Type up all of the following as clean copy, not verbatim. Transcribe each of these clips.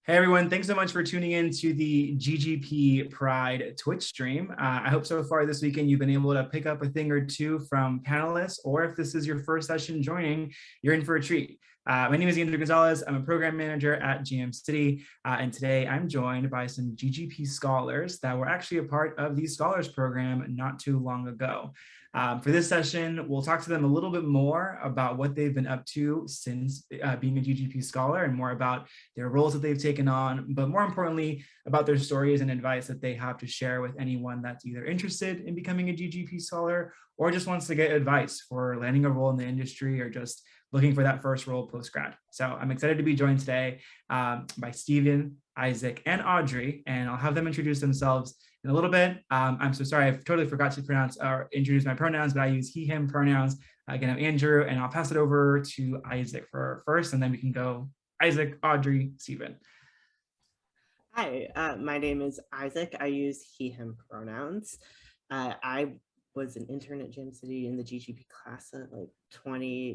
Hey everyone, thanks so much for tuning in to the GGP Pride Twitch stream. I hope so far this weekend you've been able to pick up a thing or two from panelists, or if this is your first session joining, you're in for a treat. My name is Andrew Gonzalez. I'm a program manager at GM City, and today I'm joined by some GGP scholars that were actually a part of the Scholars Program not too long ago. For this session, we'll talk to them a little bit more about what they've been up to since being a GGP scholar and more about their roles that they've taken on, but more importantly, about their stories and advice that they have to share with anyone that's either interested in becoming a GGP scholar or just wants to get advice for landing a role in the industry or just looking for that first role post-grad. So I'm excited to be joined today by Stephen, Isaac, and Audrey, and I'll have them introduce themselves in a little bit. I'm so sorry, I totally forgot to pronounce or introduce my pronouns, but I use he, him pronouns. Again, I'm Andrew, and I'll pass it over to Isaac for first, and then we can go Isaac, Audrey, Stephen. Hi, my name is Isaac. I use he, him pronouns. I was an intern at GM City in the GGP class of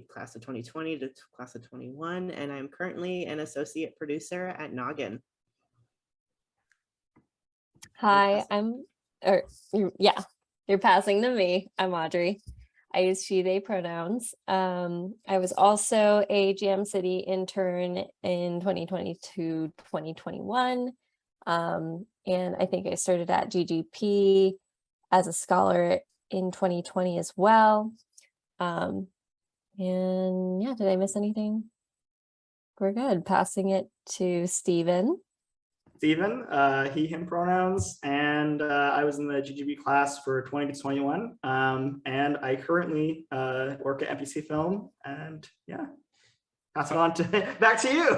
class of 2020 to class of 21, and I'm currently an associate producer at Noggin. Hi, you're passing to me. I'm Audrey. I use she, they pronouns. I was also a GM City intern in 2022, 2021. And I think I started at GGP as a scholar in 2020 as well. And yeah, did I miss anything? We're good. Passing it to Stephen. Stephen, he, him pronouns, and I was in the GGB class for 20 to 21, and I currently work at NPC Film, and yeah, pass it on to back to you.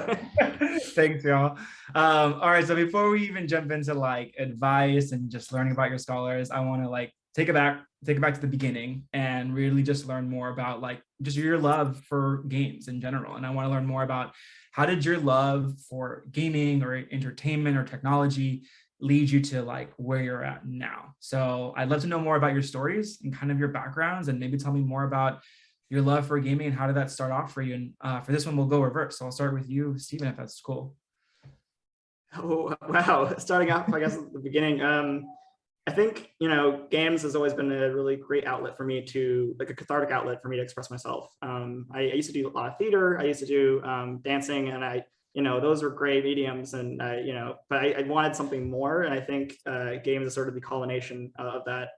Thanks, y'all. All right, so before we even jump into like advice and just learning about your scholars, I want to like take it back to the beginning and really just learn more about like just your love for games in general. And I want to learn more about how did your love for gaming or entertainment or technology lead you to like where you're at now? So I'd love to know more about your stories and kind of your backgrounds, and maybe tell me more about your love for gaming and how did that start off for you? And for this one, we'll go reverse. So I'll start with you, Stephen, if that's cool. Oh, wow. Starting off, I guess, at the beginning, I think, games has always been a really great outlet for me to, like a cathartic outlet for me to express myself. I used to do a lot of theater. I used to do dancing, and those were great mediums, and but I wanted something more. And I think games is sort of the culmination of that.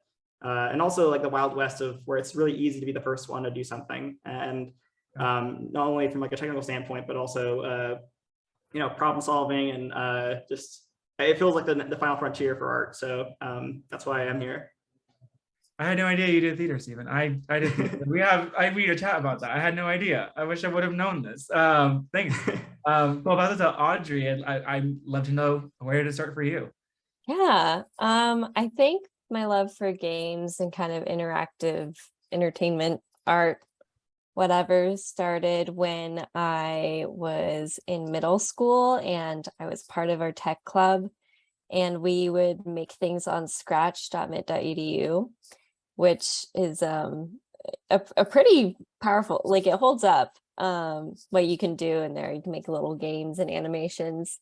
And also like the Wild West of where it's really easy to be the first one to do something. And not only from like a technical standpoint, but also, problem solving and just, it feels like the final frontier for art. So that's why I'm here. I had no idea you did theater, Stephen. I did theater. we need a chat about that. I had no idea. I wish I would have known this. Thanks. Well, about this, Audrey, I'd love to know where to start for you. Yeah, I think my love for games and kind of interactive entertainment, art, whatever, started when I was in middle school and I was part of our tech club, and we would make things on scratch.mit.edu, which is a pretty powerful, like it holds up what you can do in there. You can make little games and animations.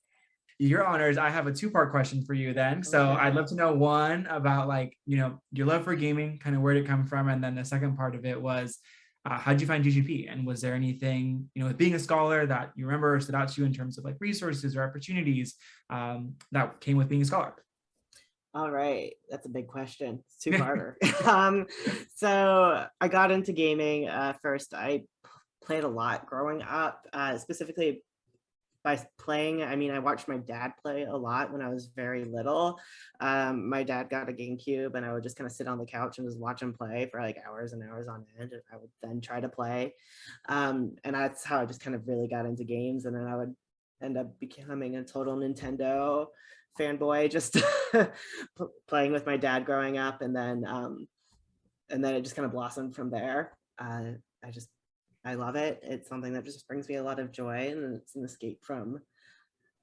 Your honors, I have a two-part question for you then. So Okay. I'd love to know one about like, your love for gaming, kind of where did it come from? And then the second part of it was, how'd you find GGP? And was there anything, with being a scholar that you remember stood out to you in terms of like resources or opportunities that came with being a scholar? All right, that's a big question. It's two-parter. So I got into gaming first. I played a lot growing up, specifically by playing, I mean, I watched my dad play a lot when I was very little. My dad got a GameCube, and I would just kind of sit on the couch and just watch him play for like hours and hours on end. And I would then try to play. And that's how I just kind of really got into games. And then I would end up becoming a total Nintendo fanboy, just playing with my dad growing up. And then it just kind of blossomed from there. I love it. It's something that just brings me a lot of joy, and it's an escape from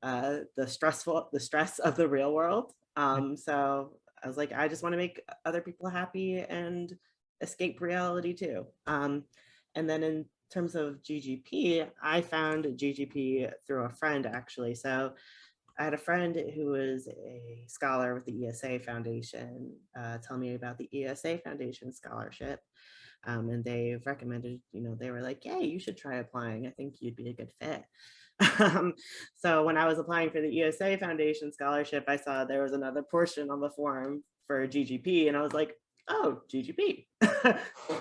the stress of the real world. So I was like, I just want to make other people happy and escape reality too. And then in terms of GGP, I found GGP through a friend actually. So I had a friend who was a scholar with the ESA Foundation tell me about the ESA Foundation scholarship. And they recommended, they were like, "Hey, you should try applying. I think you'd be a good fit." So when I was applying for the ESA Foundation scholarship, I saw there was another portion on the form for GGP, and I was like, "Oh, GGP.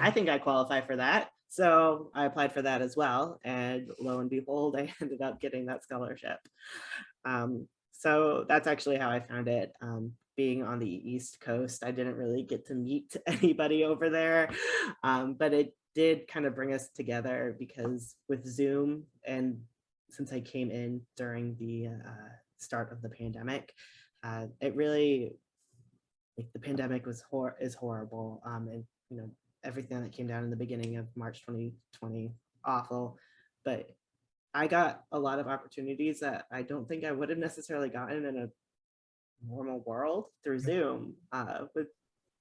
I think I qualify for that." So I applied for that as well. And lo and behold, I ended up getting that scholarship. So that's actually how I found it. Being on the East Coast, I didn't really get to meet anybody over there, but it did kind of bring us together because with Zoom, and since I came in during the start of the pandemic, it really, like, the pandemic is horrible, and everything that came down in the beginning of March 2020, awful, but I got a lot of opportunities that I don't think I would have necessarily gotten in a normal world through Zoom with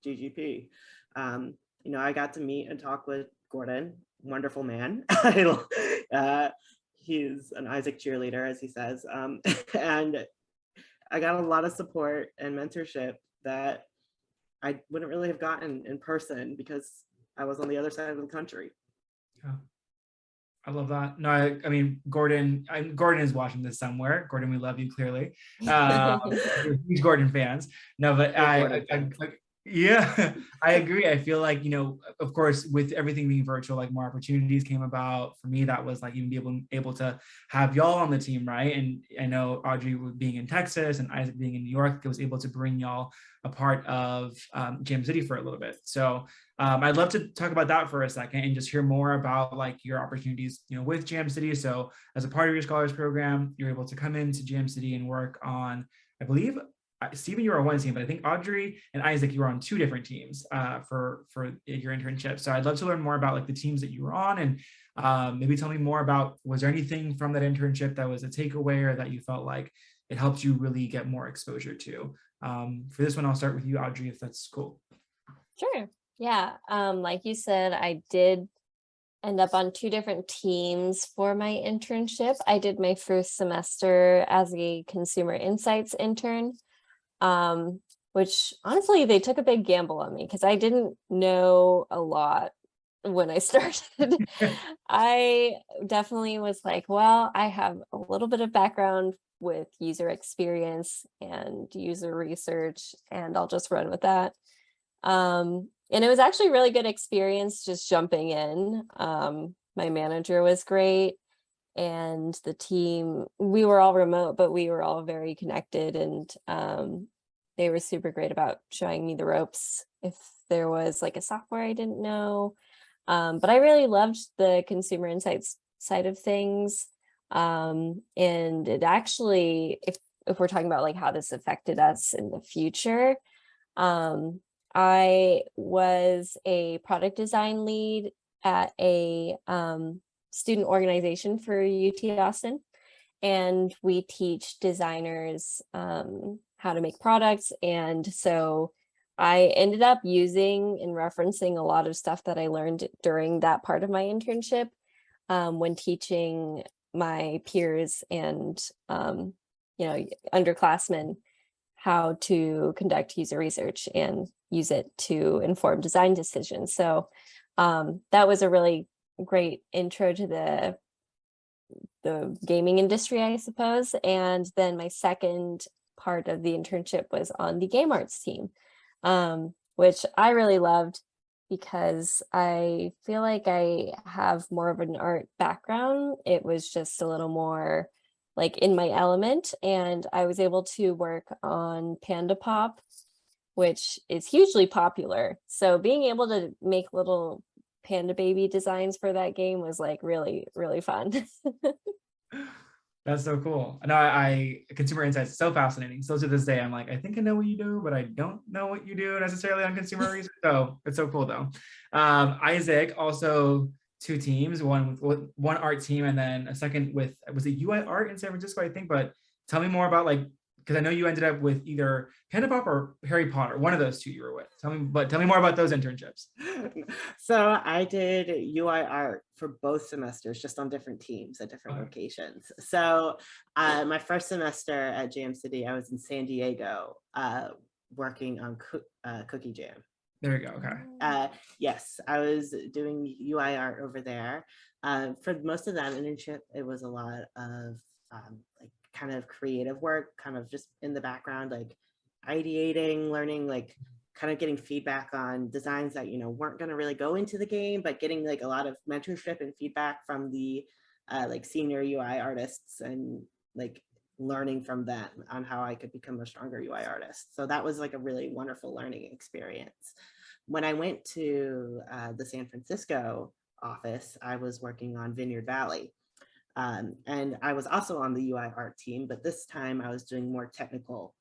GGP. I got to meet and talk with Gordon, wonderful man. He's an Isaac cheerleader, as he says. And I got a lot of support and mentorship that I wouldn't really have gotten in person because I was on the other side of the country. Yeah. I love that. No, I mean, Gordon is watching this somewhere. Gordon, we love you clearly. We're huge Gordon fans. No, but yeah, I agree. I feel like, of course, with everything being virtual, like more opportunities came about. For me, that was like even able to have y'all on the team, right? And I know Audrey being in Texas and Isaac being in New York, I was able to bring y'all a part of Jam City for a little bit. So I'd love to talk about that for a second and just hear more about like your opportunities, with Jam City. So as a part of your scholars program, you're able to come into Jam City and work on, I believe, Stephen, you were on one team, but I think Audrey and Isaac, you were on two different teams for your internship. So I'd love to learn more about like the teams that you were on, and maybe tell me more about, was there anything from that internship that was a takeaway or that you felt like it helped you really get more exposure to? For this one, I'll start with you, Audrey, if that's cool. Sure. Yeah. Like you said, I did end up on two different teams for my internship. I did my first semester as a consumer insights intern, which honestly, they took a big gamble on me because I didn't know a lot when I started. I definitely was like, well, I have a little bit of background with user experience and user research, and I'll just run with that. And it was actually a really good experience just jumping in. My manager was great, and the team, we were all remote, but we were all very connected, and they were super great about showing me the ropes if there was like a software I didn't know. But I really loved the consumer insights side of things. And it actually, if we're talking about like how this affected us in the future, I was a product design lead at a student organization for UT Austin, and we teach designers how to make products. And so I ended up using and referencing a lot of stuff that I learned during that part of my internship when teaching my peers and underclassmen how to conduct user research and use it to inform design decisions. So that was a really great intro to the gaming industry, I suppose. And then my second part of the internship was on the game arts team, which I really loved because I feel like I have more of an art background. It was just a little more like in my element, and I was able to work on Panda Pop, which is hugely popular. So being able to make little panda baby designs for that game was like really, really fun. That's so cool. No, I consumer insights is so fascinating. Still to this day, I'm like, I think I know what you do, but I don't know what you do necessarily on consumer research. So it's so cool though. Isaac, also two teams, one with one art team, and then a second with, was it UI art in San Francisco, I think. But tell me more about like because I know you ended up with either Panda Pop or Harry Potter, one of those two you were with. Tell me more about those internships. So I did UI art for both semesters, just on different teams at different locations. So my first semester at Jam City, I was in San Diego working on Cookie Jam. There you go. Okay. Yes, I was doing UI art over there. For most of that internship, it was a lot of like kind of creative work, kind of just in the background, like ideating, learning, like kind of getting feedback on designs that, you know, weren't going to really go into the game, but getting like a lot of mentorship and feedback from the like senior UI artists, and like learning from them on how I could become a stronger UI artist. So that was like a really wonderful learning experience. When I went to the San Francisco office, I was working on Vineyard Valley. And I was also on the UI art team, but this time I was doing more technical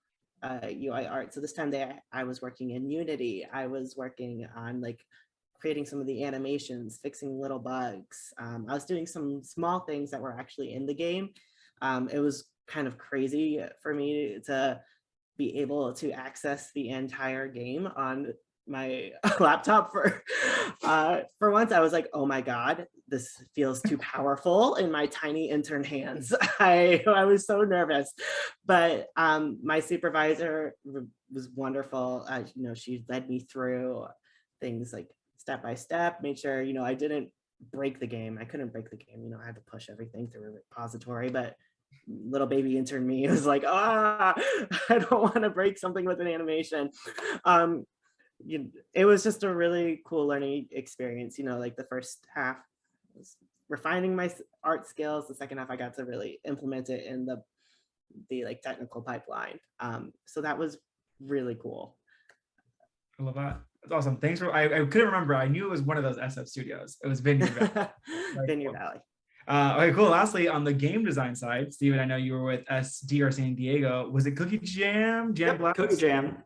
UI art. So this time I was working in Unity. I was working on like creating some of the animations, fixing little bugs. I was doing some small things that were actually in the game. It was kind of crazy for me to be able to access the entire game on my laptop for once. I was like, oh my God, this feels too powerful in my tiny intern hands. I was so nervous, but my supervisor was wonderful. You know, she led me through things like step by step, made sure, you know, I didn't break the game. I couldn't break the game. You know, I had to push everything through a repository, but little baby intern me was like, I don't want to break something with an animation. It was just a really cool learning experience. You know, like the first half was refining my art skills. The second half, I got to really implement it in the like technical pipeline. So that was really cool. I love that. That's awesome. Thanks for, I couldn't remember. I knew it was one of those SF studios. It was Vineyard Valley. Vineyard Valley. Okay, cool. Lastly, on the game design side, Steven, I know you were with SD or San Diego. Was it Cookie Jam? Yep, Cookie Jam.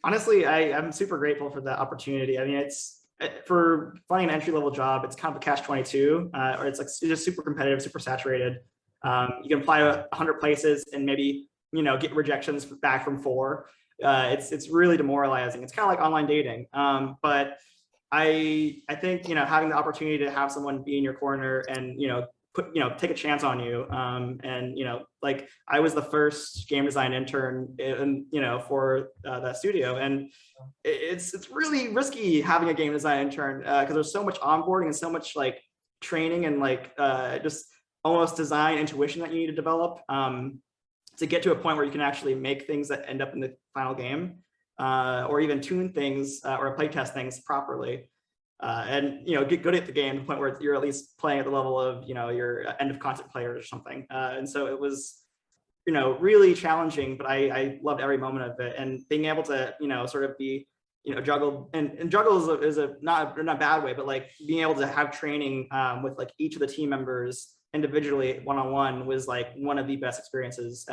Honestly, I'm super grateful for that opportunity. I mean, it's for finding an entry-level job, it's kind of a catch-22, or it's like it's just super competitive, super saturated. You can apply to 100 places and maybe, you know, get rejections back from 4. It's really demoralizing. It's kind of like online dating. But I think, you know, having the opportunity to have someone be in your corner and, you know, take a chance on you. And, you know, like I was the first game design intern you know, for that studio. And it's really risky having a game design intern because there's so much onboarding and so much like training and like just almost design intuition that you need to develop to get to a point where you can actually make things that end up in the final game or even tune things or play test things properly. And, you know, get good at the game to the point where you're at least playing at the level of, you know, your end of content players or something. And so it was, you know, really challenging, but I loved every moment of it. And being able to, you know, sort of be, you know, juggle and juggle is a not in a bad way, but like being able to have training with like each of the team members individually one-on-one was like one of the best experiences.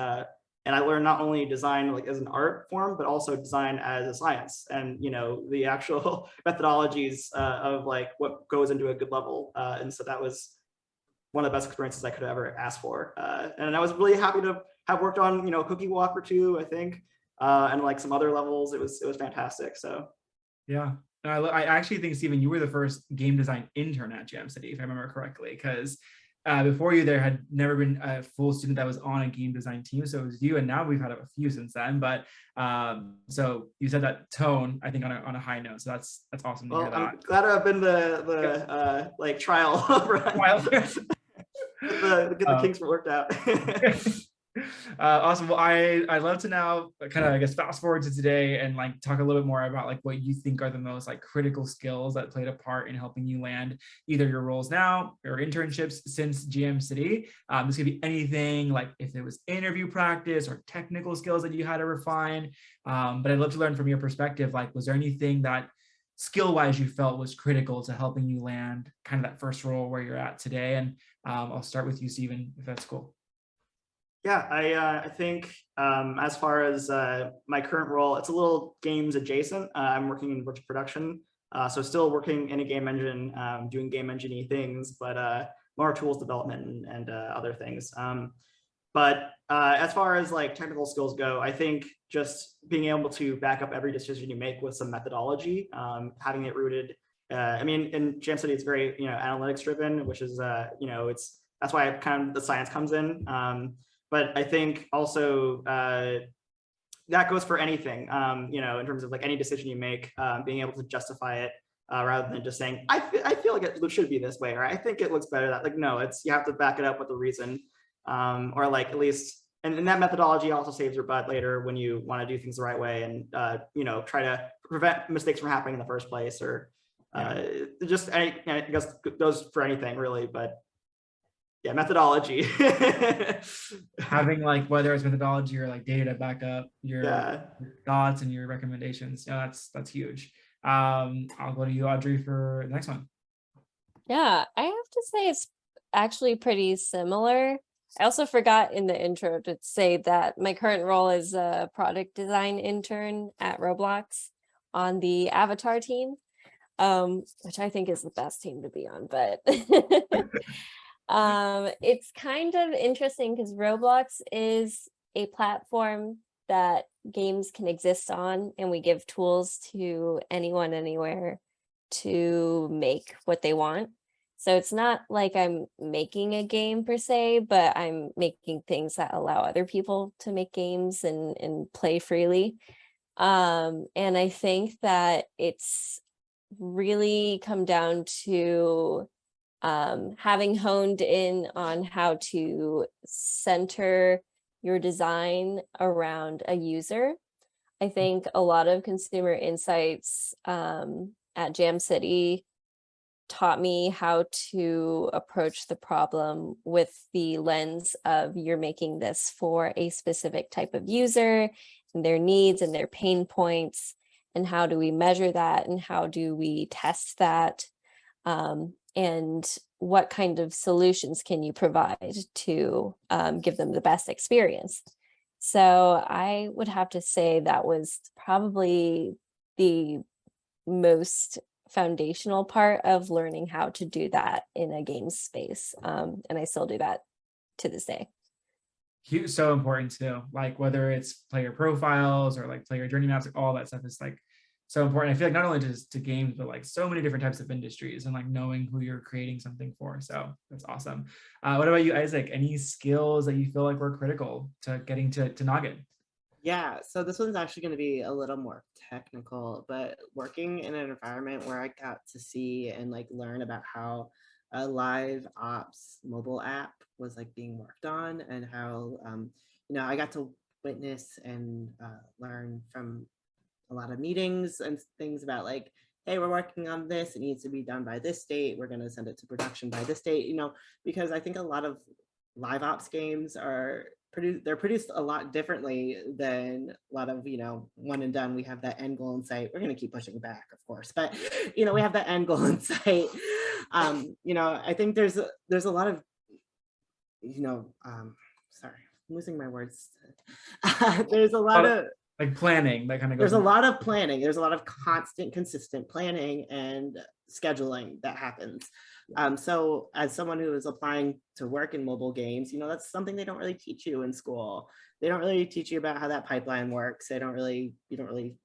And I learned not only design like as an art form, but also design as a science, and, you know, the actual methodologies of like what goes into a good level. And so that was one of the best experiences I could have ever asked for. And I was really happy to have worked on, you know, Cookie Walker too, I think, and like some other levels. It was fantastic. So yeah. I actually think, Steven, you were the first game design intern at Jam City, if I remember correctly, because before you, there had never been a full student that was on a game design team. So it was you, and now we've had a few since then. But so you said that tone, I think, on a high note. So that's awesome to hear that. I'm glad I've been the like trial run. Get the kinks worked out. Awesome. Well, I'd love to now kind of, I guess, fast forward to today and like talk a little bit more about like what you think are the most like critical skills that played a part in helping you land either your roles now or internships since GM City. This could be anything, like if it was interview practice or technical skills that you had to refine. But I'd love to learn from your perspective, like, was there anything that skill-wise you felt was critical to helping you land kind of that first role where you're at today? And I'll start with you, Steven, if that's cool. Yeah, I think as far as my current role, it's a little games adjacent. I'm working in virtual production, so still working in a game engine, doing game engine-y things, but more tools development and other things. But as far as like technical skills go, I think just being able to back up every decision you make with some methodology, having it rooted. I mean, in Jam City, it's very analytics driven, which is that's why kind of the science comes in. But I think also that goes for anything, in terms of like any decision you make, being able to justify it rather than just saying, I feel like it should be this way, or I think it looks better that, like, no, you have to back it up with a reason, or like at least, and that methodology also saves your butt later when you want to do things the right way and, try to prevent mistakes from happening in the first place, or just, I guess goes for anything really, but yeah, methodology. Having like, whether it's methodology or like data to back up your thoughts and your recommendations, that's huge. I'll go to you, Audrey, for the next one. Yeah, I have to say it's actually pretty similar. I also forgot in the intro to say that my current role is a product design intern at Roblox on the Avatar team, which I think is the best team to be on, but it's kind of interesting because Roblox is a platform that games can exist on, and we give tools to anyone, anywhere to make what they want. So it's not like I'm making a game per se, but I'm making things that allow other people to make games and play freely. And I think that it's really come down to having honed in on how to center your design around a user. I think a lot of consumer insights at Jam City taught me how to approach the problem with the lens of you're making this for a specific type of user and their needs and their pain points, and how do we measure that and how do we test that, and what kind of solutions can you provide to give them the best experience. So I would have to say that was probably the most foundational part of learning how to do that in a game space. And I still do that to this day. So important too, like whether it's player profiles or like player journey maps, like all that stuff is like so important. I feel like not only just to games, but like so many different types of industries and like knowing who you're creating something for. So that's awesome. What about you, Isaac? Any skills that you feel like were critical to getting to Noggin? Yeah, so this one's actually going to be a little more technical, but working in an environment where I got to see and like learn about how a live ops mobile app was like being worked on, and how I got to witness and learn from a lot of meetings and things about like, hey, we're working on this, it needs to be done by this date, we're going to send it to production by this date, because I think a lot of live ops games are produced a lot differently than a lot of one and done. We have that end goal in sight, we're going to keep pushing back, of course, but we have that end goal in sight. I think there's a lot of sorry, I'm losing my words. There's a lot of like planning that kind of goes. There's a lot of planning. There's a lot of constant, consistent planning and scheduling that happens. So as someone who is applying to work in mobile games, that's something they don't really teach you in school. They don't really teach you about how that pipeline works. You don't really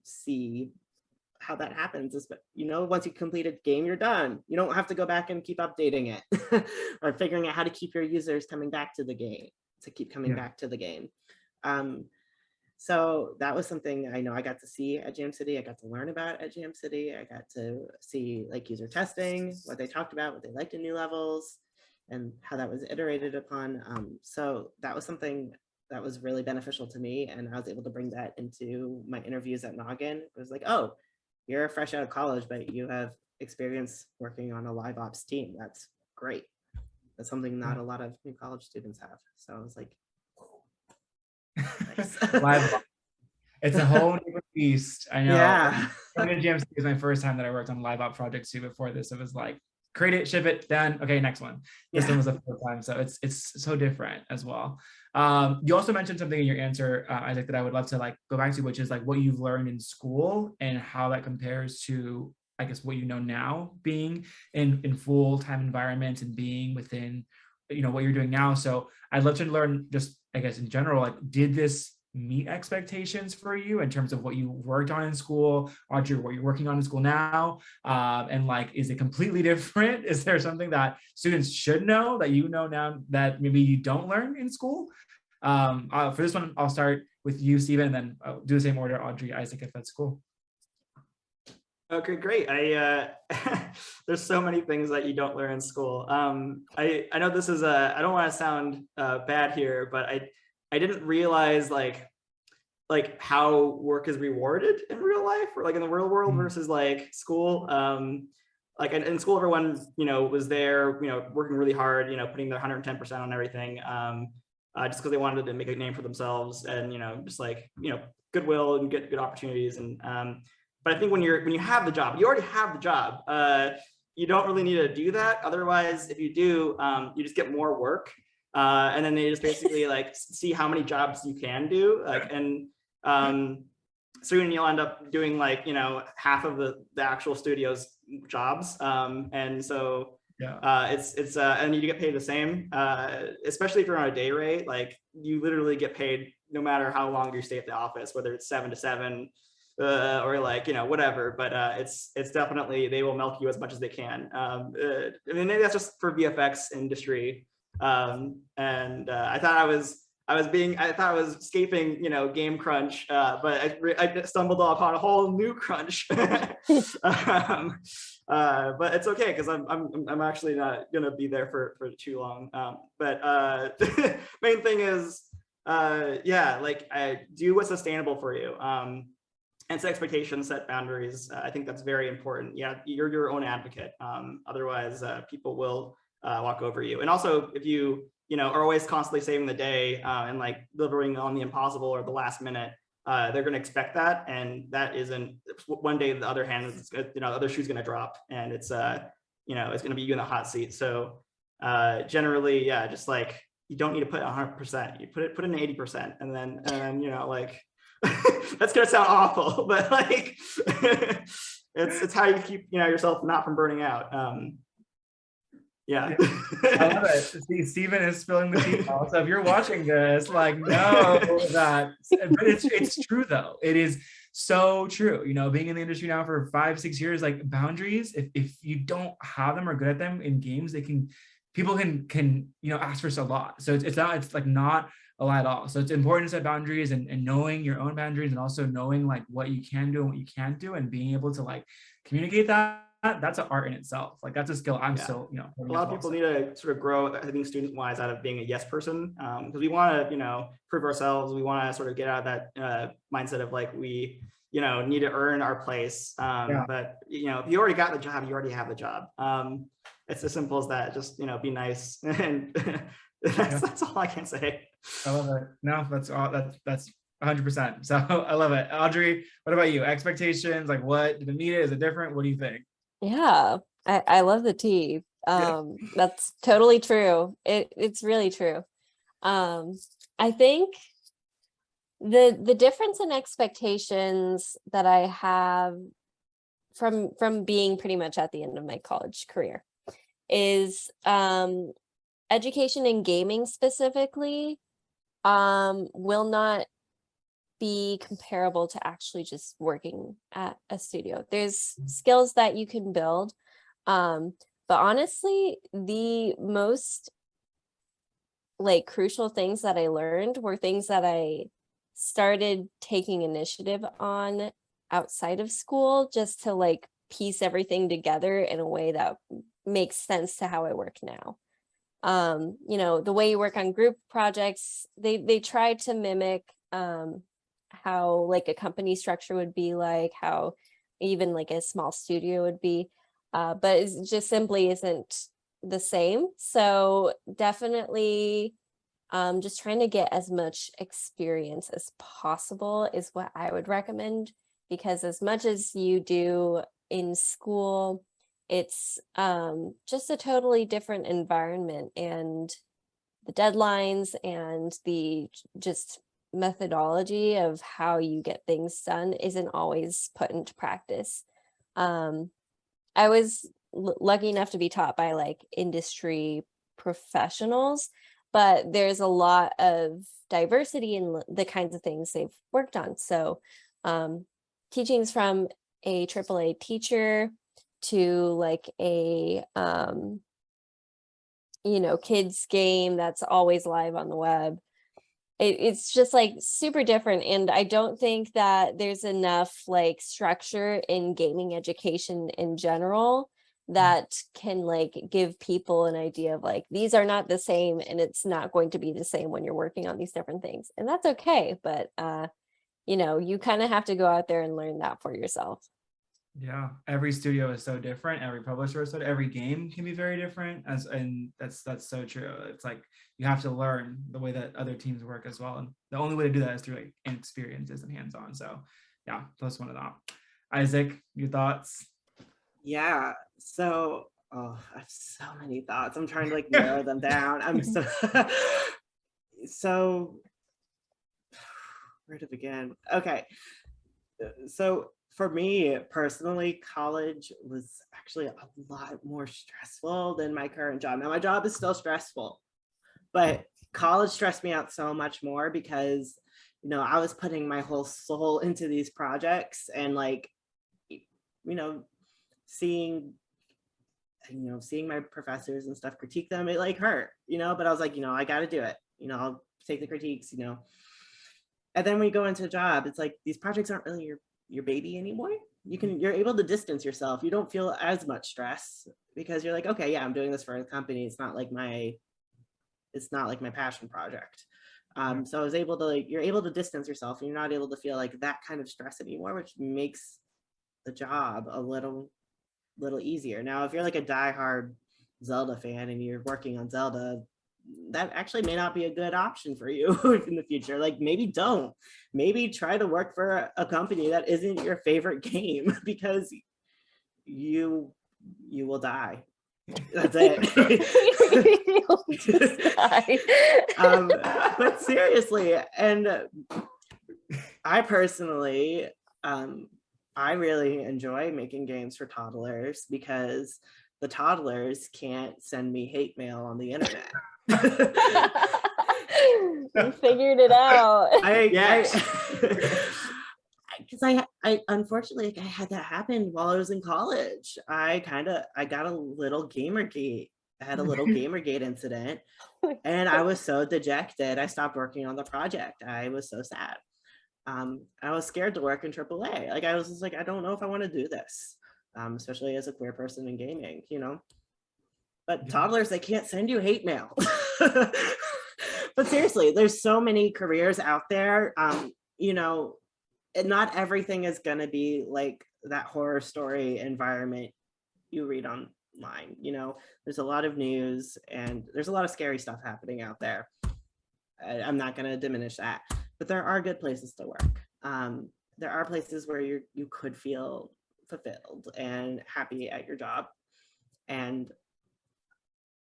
see how that happens. Once you complete a game, you're done. You don't have to go back and keep updating it or figuring out how to keep your users coming back to the game, back to the game. So that was something I know I got to see at Jam City. I got to learn about at Jam City. I got to see like user testing, what they talked about, what they liked in new levels, and how that was iterated upon. So that was something that was really beneficial to me. And I was able to bring that into my interviews at Noggin. It was like, oh, you're fresh out of college, but you have experience working on a live ops team. That's great. That's something not a lot of new college students have. So I was like, nice. It's a whole new beast. I know. Yeah. Jam City was my first time that I worked on live op projects too. Before this, it was like create it, ship it, done. Okay, next one. This one was the first time, so it's so different as well. You also mentioned something in your answer, Isaac, that I would love to like go back to, which is like what you've learned in school and how that compares to, I guess, what you know now, being in full-time environments and being within what you're doing now. So I'd love to learn just, I guess, in general, like, did this meet expectations for you in terms of what you worked on in school, Audrey, what you're working on in school now? And like, is it completely different? Is there something that students should know that you know now that maybe you don't learn in school? For this one, I'll start with you, Stephen, and then I'll do the same order, Audrey, Isaac, if that's cool. Okay, great. There's so many things that you don't learn in school. I know this is I don't want to sound bad here, but I didn't realize like how work is rewarded in real life, or like in the real world versus like school. Like in school, everyone, was there, working really hard, putting their 110% on everything, just because they wanted to make a name for themselves, and, just like, goodwill and good opportunities. And, but I think when you have the job, you already have the job. You don't really need to do that. Otherwise, if you do, you just get more work. And then they just basically like see how many jobs you can do. Like, and soon you'll end up doing like, half of the actual studio's jobs. And so it's and you get paid the same, especially if you're on a day rate. Like, you literally get paid no matter how long you stay at the office, whether it's 7 to 7 or like, whatever. But it's definitely, they will milk you as much as they can. I mean, maybe that's just for VFX industry. And I thought I was escaping, game crunch, but I stumbled upon a whole new crunch. But it's okay, because I'm actually not gonna be there for too long. But the main thing is, like, do what's sustainable for you. And set expectations, set boundaries. I think that's very important. Yeah, you're your own advocate. Otherwise, people will walk over you. And also, if you are always constantly saving the day and like delivering on the impossible or the last minute, they're going to expect that, and that isn't. One day, the other hand, the other shoe's going to drop, and it's it's going to be you in the hot seat. So generally, yeah, just like, you don't need to put 100%. You put in 80%, and then like. That's gonna sound awful, but like it's how you keep yourself not from burning out. Yeah. I love it. See, Stephen is spilling the tea. So if you're watching this, like, know that, but it's true though. It is so true. Being in the industry now for 5-6 years, like, boundaries, if you don't have them or good at them in games, people can ask for a lot. So it's not a lot at all. So it's important to set boundaries and knowing your own boundaries, and also knowing like what you can do and what you can't do, and being able to like communicate that. That's an art in itself. Like, that's a skill I'm still, a lot of people need to sort of grow, I think, student wise, out of being a yes person, because we want to, prove ourselves. We want to sort of get out of that mindset of like, we, need to earn our place. But, if you already got the job, you already have the job. It's as simple as that. Just, be nice. And that's all I can say. I love it. No, that's 100%. So I love it. Audrey, what about you? Expectations, like, what did it meet? Is it different? What do you think? Yeah, I love the tea. That's totally true. It's really true. I think the difference in expectations that I have from being pretty much at the end of my college career is education in gaming specifically will not be comparable to actually just working at a studio. There's skills that you can build, but honestly, the most like crucial things that I learned were things that I started taking initiative on outside of school, just to like piece everything together in a way that makes sense to how I work now. The way you work on group projects, they try to mimic how like a company structure would be, like how even like a small studio would be, but it just simply isn't the same. So definitely just trying to get as much experience as possible is what I would recommend, because as much as you do in school, it's just a totally different environment, and the deadlines and the just methodology of how you get things done isn't always put into practice. I was lucky enough to be taught by like industry professionals, but there's a lot of diversity in the kinds of things they've worked on. So teachings from a AAA teacher to like a kids game that's always live on the web. It's just like super different, and I don't think that there's enough like structure in gaming education in general that can like give people an idea of like, these are not the same, and it's not going to be the same when you're working on these different things, and that's okay. But you kind of have to go out there and learn that for yourself. Yeah, every studio is so different. Every publisher is so every game can be very different. And that's so true. It's like you have to learn the way that other teams work as well. And the only way to do that is through like experiences and hands-on. So yeah, plus one of that. Isaac, your thoughts? Yeah. So I have so many thoughts. I'm trying to like narrow them down. I'm so where to begin? Okay. So for me personally, college was actually a lot more stressful than my current job. Now my job is still stressful, but college stressed me out so much more because, I was putting my whole soul into these projects, and like, seeing my professors and stuff critique them, it like hurt, but I was like, I got to do it. I'll take the critiques, and then when you go into a job, it's like these projects aren't really your baby anymore. You're able to distance yourself. You don't feel as much stress because you're like, okay, yeah, I'm doing this for a company. It's not like my passion project. So I was able to you're able to distance yourself, and you're not able to feel like that kind of stress anymore, which makes the job a little easier. Now, if you're like a diehard Zelda fan and you're working on Zelda, that actually may not be a good option for you in the future. Like maybe try to work for a company that isn't your favorite game, because you will die. That's it. But seriously, and I personally, I really enjoy making games for toddlers because the toddlers can't send me hate mail on the internet. You figured it out. Because I unfortunately I had that happen while I was in college. I got a little Gamergate. I had a little Gamergate incident, and I was so dejected. I stopped working on the project. I was so sad. I was scared to work in AAA. Like I was just like, I don't know if I want to do this, especially as a queer person in gaming, But toddlers, they can't send you hate mail. But seriously, there's so many careers out there. And not everything is going to be like that horror story environment you read online. There's a lot of news and there's a lot of scary stuff happening out there. I'm not going to diminish that, but there are good places to work. There are places where you could feel fulfilled and happy at your job, and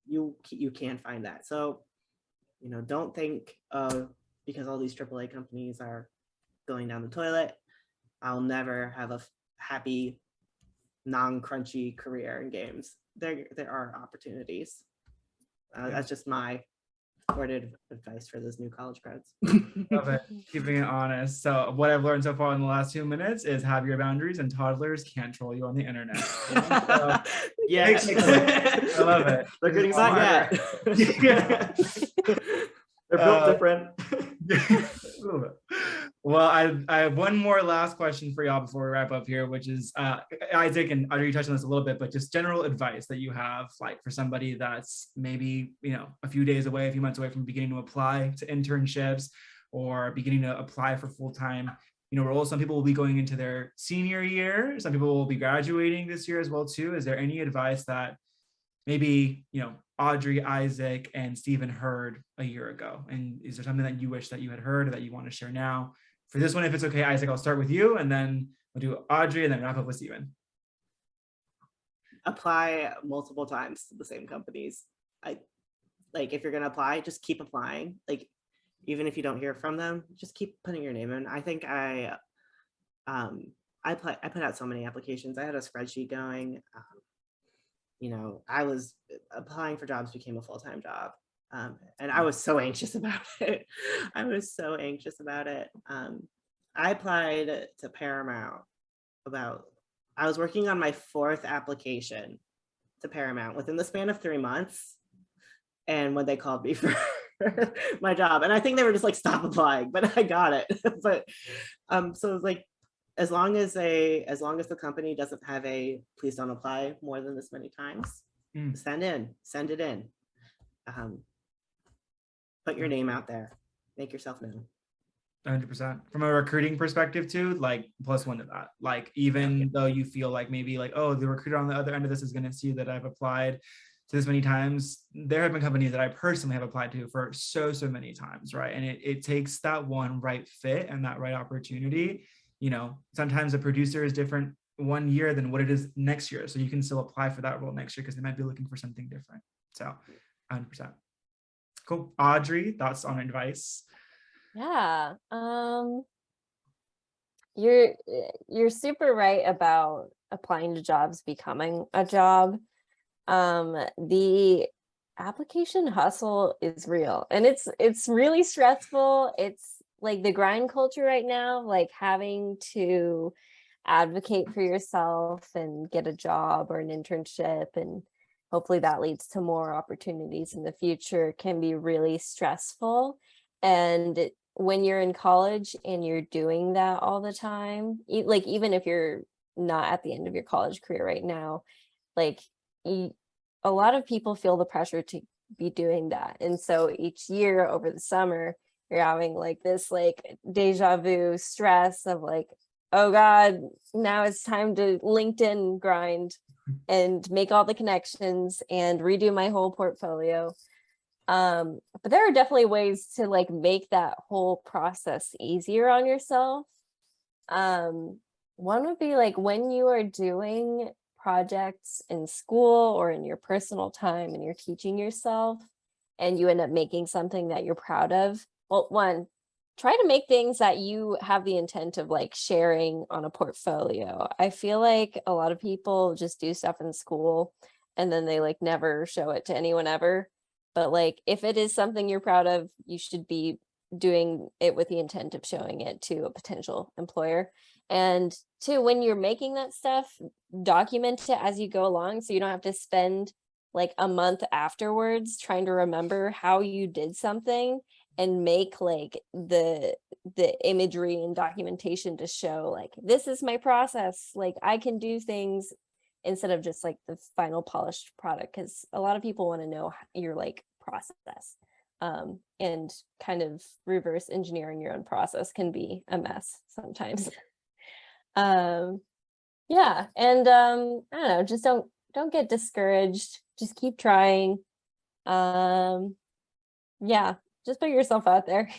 you can find that. So, don't think because all these AAA companies are going down the toilet, I'll never have a happy, non-crunchy career in games. There are opportunities. That's just my word of advice for those new college grads. Love it. Keeping it honest. So what I've learned so far in the last 2 minutes is have your boundaries, and toddlers can't troll you on the internet. So, yes. I love it. They're getting Not smarter. They're built different. A little bit. Well, I have one more last question for y'all before we wrap up here, which is Isaac and Audrey, you touched on this a little bit, but just general advice that you have, like for somebody that's maybe a few days away, a few months away from beginning to apply to internships or beginning to apply for full-time roles. Some people will be going into their senior year. Some people will be graduating this year as well too. Is there any advice that maybe Audrey, Isaac, and Stephen heard a year ago? And is there something that you wish that you had heard or that you want to share now? For this one, if it's okay, Isaac, I'll start with you, and then we'll do Audrey, and then wrap up with Stephen. Apply multiple times to the same companies. If you're gonna apply, just keep applying. Like, even if you don't hear from them, just keep putting your name in. I think I put out so many applications. I had a spreadsheet going. I was applying for jobs became a full-time job. And I was so anxious about it. I was so anxious about it. I applied to Paramount I was working on my 4th application to Paramount within the span of 3 months. And when they called me for my job, and I think they were just like, stop applying, but I got it. But so it's like, as long as the company doesn't have a please don't apply more than this many times, send it in. Put your name out there, make yourself known. 100%. From a recruiting perspective too, like +1 to that. Like, even though you feel like maybe like, oh, the recruiter on the other end of this is going to see that I've applied to this many times, there have been companies that I personally have applied to for so many times, right? And it takes that one right fit and that right opportunity. Sometimes a producer is different one year than what it is next year, so you can still apply for that role next year because they might be looking for something different. So 100%. Cool. Audrey, thoughts on advice? Yeah. You're super right about applying to jobs becoming a job. The application hustle is real, and it's really stressful. It's like the grind culture right now, like having to advocate for yourself and get a job or an internship, and hopefully that leads to more opportunities in the future, can be really stressful. And when you're in college and you're doing that all the time, like even if you're not at the end of your college career right now, like a lot of people feel the pressure to be doing that. And so each year over the summer, you're having like this like deja vu stress of like, oh God, now it's time to LinkedIn grind and make all the connections and redo my whole portfolio. But there are definitely ways to like make that whole process easier on yourself. One would be like when you are doing projects in school or in your personal time and you're teaching yourself and you end up making something that you're proud of. Well, one, try to make things that you have the intent of like sharing on a portfolio. I feel like a lot of people just do stuff in school and then they like never show it to anyone ever. But like, if it is something you're proud of, you should be doing it with the intent of showing it to a potential employer. And two, when you're making that stuff, document it as you go along so you don't have to spend like a month afterwards trying to remember how you did something, and make like the imagery and documentation to show like, this is my process, like I can do things, instead of just like the final polished product, because a lot of people want to know your like process, and kind of reverse engineering your own process can be a mess sometimes. Yeah, and I don't know, just don't get discouraged, just keep trying. Yeah, just put yourself out there.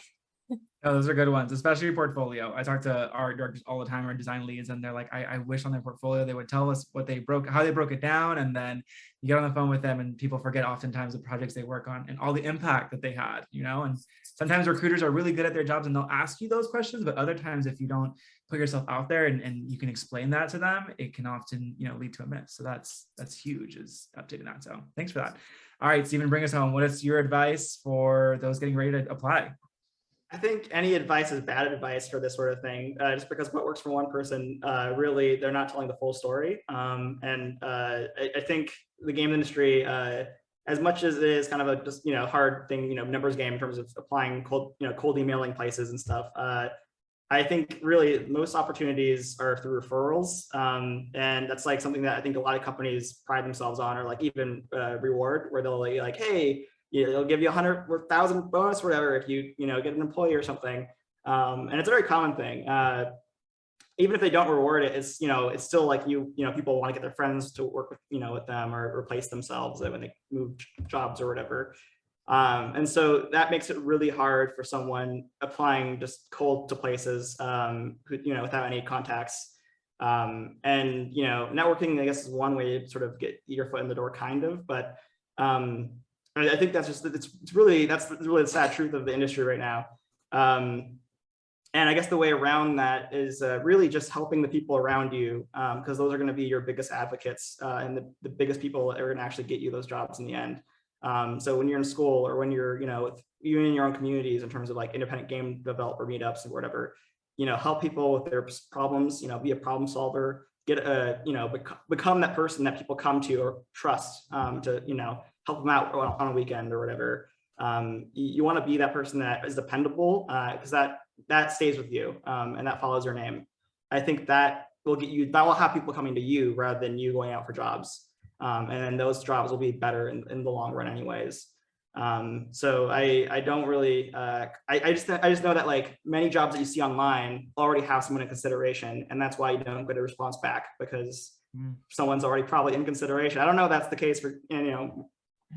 Oh, those are good ones, especially your portfolio. I talk to art directors all the time, our design leads, and they're like, I wish on their portfolio they would tell us how they broke it down, and then you get on the phone with them and people forget oftentimes the projects they work on and all the impact that they had, and sometimes recruiters are really good at their jobs and they'll ask you those questions, but other times if you don't put yourself out there and you can explain that to them, it can often, lead to a miss. So that's huge, is updating that. So thanks for that. All right, Stephen, bring us home. What is your advice for those getting ready to apply? I think any advice is bad advice for this sort of thing, just because what works for one person, really, they're not telling the full story. I think the game industry, as much as it is kind of a just hard thing, numbers game in terms of applying cold emailing places and stuff. I think really most opportunities are through referrals, and that's like something that I think a lot of companies pride themselves on, or like even reward, where they'll be like, hey, they'll give you 100 or 1,000 bonus or whatever if you get an employee or something, and it's a very common thing. Even if they don't reward it, it's it's still like people want to get their friends to work with with them or replace themselves when they move jobs or whatever. And so that makes it really hard for someone applying just cold to places who, without any contacts. And networking, I guess, is one way to sort of get your foot in the door, kind of. But I think that's really the sad truth of the industry right now. And I guess the way around that is really just helping the people around you, because those are going to be your biggest advocates and the biggest people that are going to actually get you those jobs in the end. So when you're in school or when you're, even in your own communities in terms of like independent game developer meetups or whatever, help people with their problems, be a problem solver, get a, become that person that people come to or trust to, help them out on a weekend or whatever. You want to be that person that is dependable because that stays with you and that follows your name. I think that will have people coming to you rather than you going out for jobs. And then those jobs will be better in the long run anyways. So I don't really, I just know that like many jobs that you see online already have someone in consideration, and that's why you don't get a response back, because someone's already probably in consideration. I don't know if that's the case for,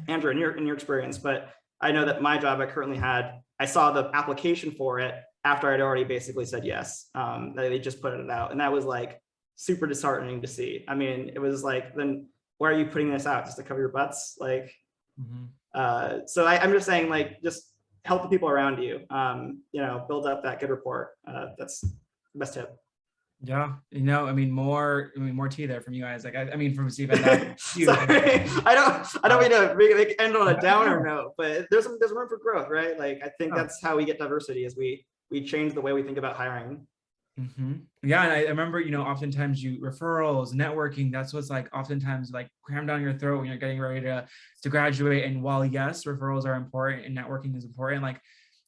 Andrew, in your experience, but I know that my job I currently had, I saw the application for it after I'd already basically said yes. They just put it out, and that was like super disheartening to see. I mean, it was like, then why are you putting this out, just to cover your butts? Like, so I'm just saying, like, just help the people around you, build up that good rapport. That's the best tip. Yeah, I mean, more tea there from you guys. Like, I mean, from Steven. Sorry, I don't mean to make end on a downer note, but there's room for growth, right? Like, I think that's how we get diversity, is we change the way we think about hiring. Yeah, and I remember, oftentimes referrals, networking, that's what's like oftentimes like crammed down your throat when you're getting ready to graduate. And while yes, referrals are important and networking is important, like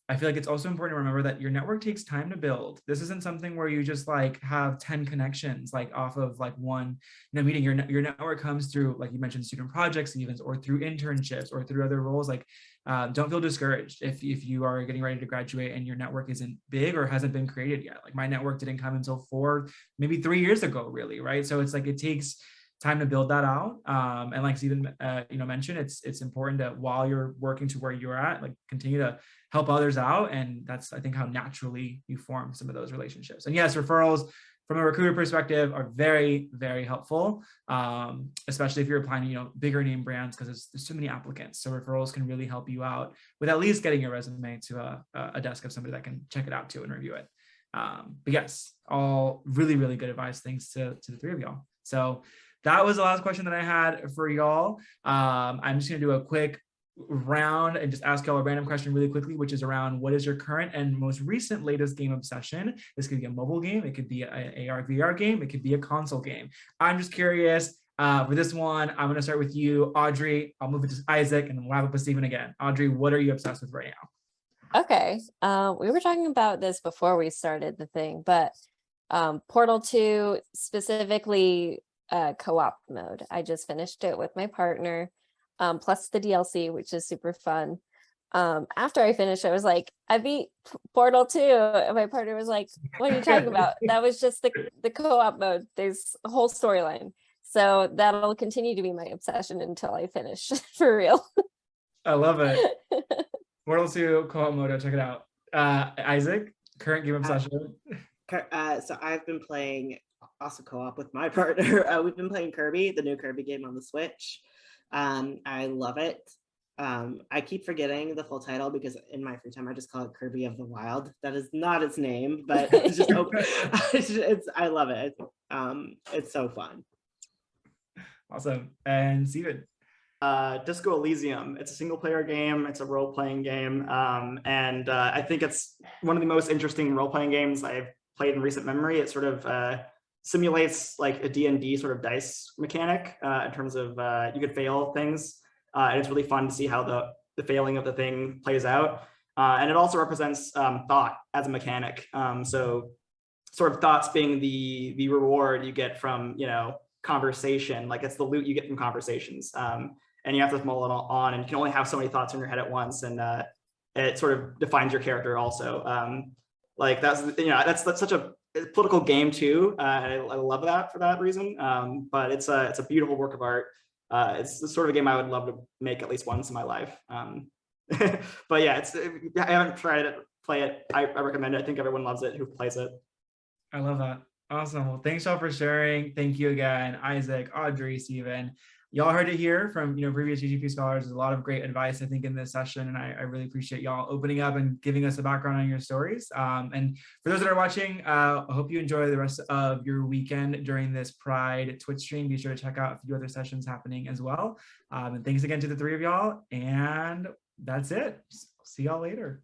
I feel like it's also important to remember that your network takes time to build. This isn't something where you just like have 10 connections like off of like one meeting. Your network comes through, like you mentioned, student projects even, or through internships or through other roles. Like don't feel discouraged if you are getting ready to graduate and your network isn't big or hasn't been created yet. Like my network didn't come until 4, maybe 3 years ago, really, right? So it's like it takes time to build that out. And like Steven, mentioned, it's important that while you're working to where you're at, like continue to help others out. And that's, I think, how naturally you form some of those relationships. And yes, referrals from a recruiter perspective are very, very helpful, especially if you're applying to, bigger name brands, because there's so many applicants. So referrals can really help you out with at least getting your resume to a desk of somebody that can check it out too and review it. But yes, all really, really good advice. Thanks to the three of y'all. So that was the last question that I had for y'all. I'm just going to do a quick round and just ask y'all a random question really quickly, which is around what is your current and most recent latest game obsession? This could be a mobile game. It could be an AR, VR game. It could be a console game. I'm just curious. For this one, I'm going to start with you, Audrey. I'll move it to Isaac and then we'll wrap up with Steven again. Audrey, what are you obsessed with right now? Okay. We were talking about this before we started the thing, but Portal 2, specifically co-op mode. I just finished it with my partner, plus the DLC, which is super fun. After I finished, I was like, I beat Portal 2. And my partner was like, what are you talking about? That was just the co-op mode. There's a whole storyline. So that'll continue to be my obsession until I finish, for real. I love it. Portal 2 co-op mode, check it out. Isaac, current game obsession? So I've been playing also co-op with my partner. We've been playing Kirby, the new Kirby game on the Switch. I love it. I keep forgetting the full title because in my free time I just call it Kirby of the Wild. That is not its name, but it's just I love it. It's so fun. Awesome. And Steven? Disco Elysium. It's a single player game. It's a role-playing game. And I think it's one of the most interesting role-playing games I've played in recent memory. It sort of simulates like a D&D sort of dice mechanic in terms of you could fail things. And it's really fun to see how the failing of the thing plays out. And it also represents thought as a mechanic. So sort of thoughts being the reward you get from, conversation, like it's the loot you get from conversations. And you have to mull it all on, and you can only have so many thoughts in your head at once. And it sort of defines your character also. Like that's such a political game too. I love that for that reason. But it's a beautiful work of art. It's the sort of game I would love to make at least once in my life. But yeah, I haven't tried to play it. I recommend it. I think everyone loves it who plays it. I love that. Awesome. Well, thanks all for sharing. Thank you again, Isaac, Audrey, Steven. y'all heard it here from previous GGP scholars. There's a lot of great advice, I think, in this session, and I really appreciate y'all opening up and giving us a background on your stories. And for those that are watching, I hope you enjoy the rest of your weekend during this Pride Twitch stream. Be sure to check out a few other sessions happening as well. And thanks again to the three of y'all. And that's it. See y'all later.